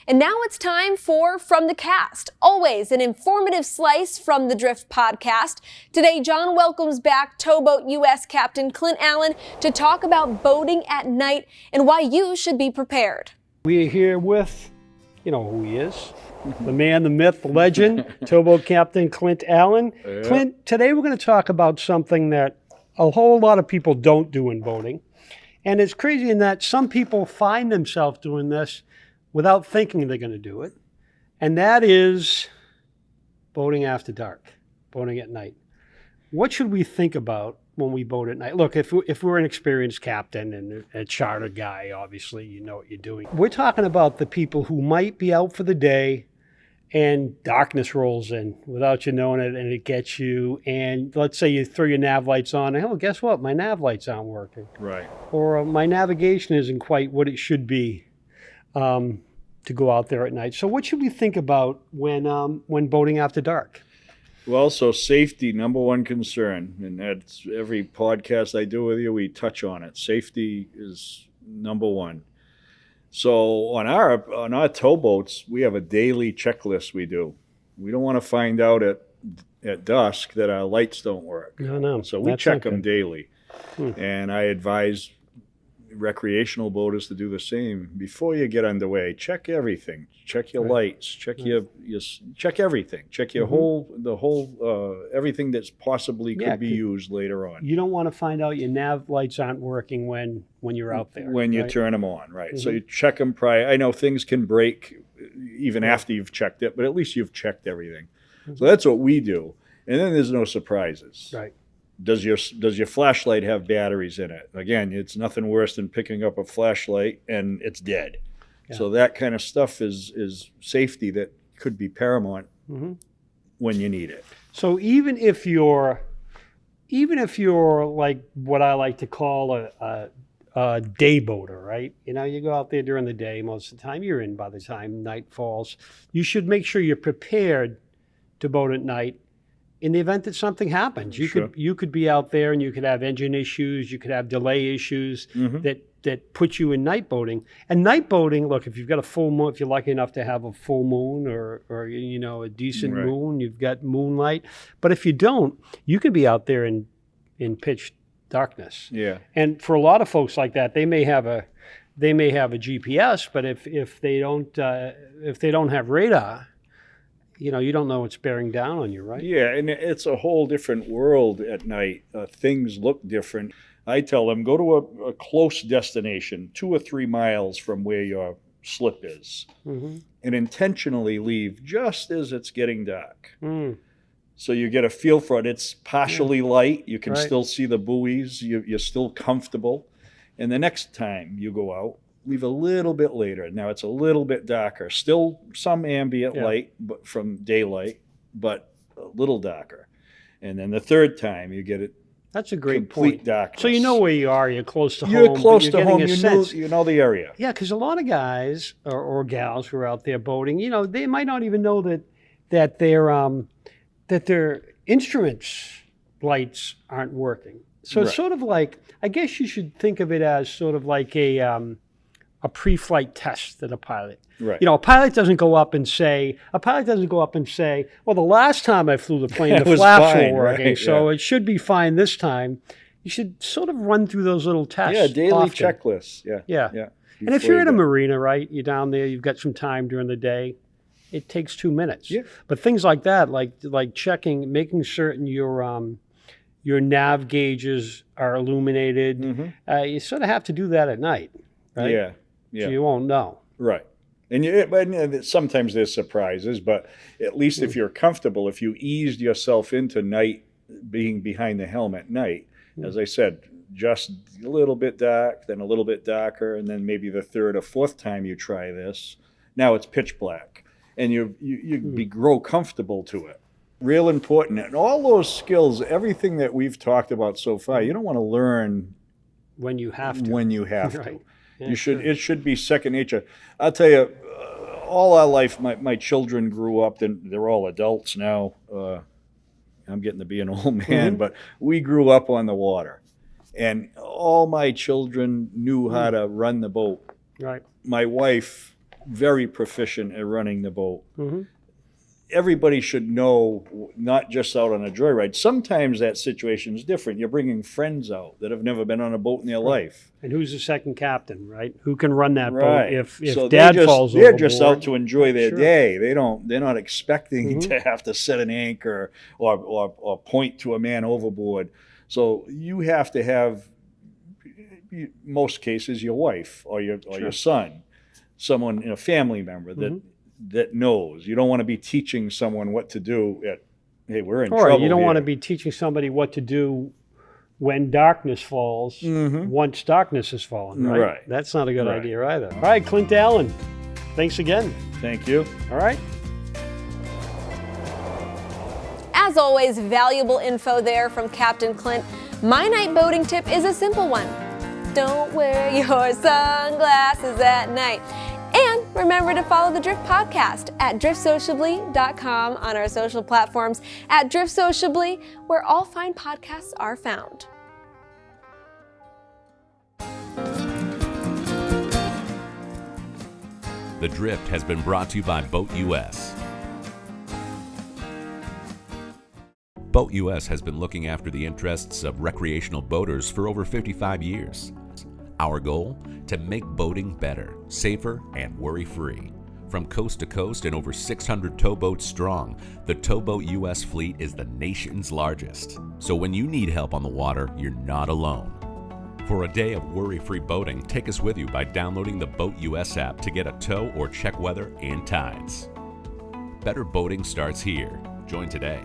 And now it's time for From the Cast, always an informative slice from the Drift podcast. Today, John welcomes back TowBoatUS Captain Clint Allen to talk about boating at night and why you should be prepared. We are here with, you know who he is, the man, the myth, the legend, towboat captain Clint Allen. Yeah. Clint, today we're going to talk about something that a whole lot of people don't do in boating. And it's crazy in that some people find themselves doing this without thinking they're going to do it. And that is boating after dark, boating at night. What should we think about when we boat at night? Look, if we're an experienced captain and a charter guy, obviously you know what you're doing. We're talking about the people who might be out for the day and darkness rolls in without you knowing it, and it gets you. And let's say you throw your nav lights on, and oh, guess what? My nav lights aren't working. Right. Or my navigation isn't quite what it should be to go out there at night. So what should we think about when boating after dark? Well, so safety, number one concern, and that's every podcast I do with you, we touch on it. Safety is number one. So on our towboats, we have a daily checklist we do. We don't want to find out at dusk that our lights don't work. No. So we check them daily. And I advise recreational boaters to do the same. Before you get underway, check everything. Check your lights. Check your check everything. Check your whole everything that's possibly could be used later on. You don't want to find out your nav lights aren't working when you're out there. When you turn them on, right? So you check them prior. I know things can break even after you've checked it, but at least you've checked everything. So that's what we do. And then there's no surprises. Right. Does your flashlight have batteries in it? Again, it's nothing worse than picking up a flashlight and it's dead. Yeah. So that kind of stuff is safety that could be paramount when you need it. So even if you're like what I like to call a day boater, right? You know, you go out there during the day. Most of the time you're in by the time night falls. You should make sure you're prepared to boat at night. In the event that something happens, you could be out there and you could have engine issues, you could have delay issues that put you in night boating. And night boating, look, if you've got a full moon, if you're lucky enough to have a full moon or you know, a decent moon, you've got moonlight. But if you don't, you can be out there in pitch darkness. Yeah. And for a lot of folks like that, they may have a GPS, but if they don't have radar, you know, you don't know what's bearing down on you, right? Yeah, and it's a whole different world at night. Things look different. I tell them, go to a close destination, 2 or 3 miles from where your slip is, and intentionally leave just as it's getting dark. So you get a feel for it. It's partially light. You can still see the buoys. You're still comfortable. And the next time you go out, leave a little bit later. Now it's a little bit darker. Still some ambient light but from daylight, but a little darker. And then the third time you get it. That's a great complete point. Darkness. So you know where you are. You're close to home. You're close to home. You know the area. Yeah, because a lot of guys or gals who are out there boating, you know, they might not even know that their instruments lights aren't working. So it's sort of like, I guess you should think of it as sort of like a pre-flight test that a pilot. Right. You know, a pilot doesn't go up and say, well, the last time I flew the plane, the flaps were working, so it should be fine this time. You should sort of run through those little tests. Yeah, daily often. Checklists. Yeah. And if you're in a marina, right, you're down there, you've got some time during the day, it takes 2 minutes. Yeah. But things like that, like checking, making certain your nav gauges are illuminated, you sort of have to do that at night, right? Yeah. So you won't know. Right. And sometimes there's surprises, but at least if you're comfortable, if you eased yourself into night, being behind the helm at night, as I said, just a little bit dark, then a little bit darker, and then maybe the third or fourth time you try this, now it's pitch black. And you grow comfortable to it. Real important. And all those skills, everything that we've talked about so far, you don't want to learn when you have to. Right. Yeah, it should be second nature. I'll tell you, all our life, my children grew up, they're all adults now. I'm getting to be an old man, but we grew up on the water. And all my children knew how to run the boat. Right. My wife very proficient at running the boat. Everybody should know, not just out on a joyride. Sometimes that situation is different. You're bringing friends out that have never been on a boat in their life. And who's the second captain, right? Who can run that Right. boat if So dad falls they're overboard? just out to enjoy their Sure. day. They're not expecting to have to set an anchor or point to a man overboard. So you have to have, most cases, your wife or your son, someone, a family member that knows. You don't want to be teaching someone what to do hey, we're in trouble. Or you don't want to here. be teaching somebody what to do when darkness falls, once darkness has fallen, right? Right. That's not a good Right. idea either. All right, Clint Allen, thanks again. Thank you. All right. As always, valuable info there from Captain Clint. My night boating tip is a simple one. Don't wear your sunglasses at night. And remember to follow the Drift Podcast at driftsociably.com, on our social platforms at Drift Sociably, where all fine podcasts are found. The Drift has been brought to you by BoatUS. BoatUS has been looking after the interests of recreational boaters for over 55 years. Our goal? To make boating better, safer, and worry-free. From coast to coast and over 600 towboats strong, the TowBoatUS fleet is the nation's largest. So when you need help on the water, you're not alone. For a day of worry-free boating, take us with you by downloading the BoatUS app to get a tow or check weather and tides. Better boating starts here. Join today.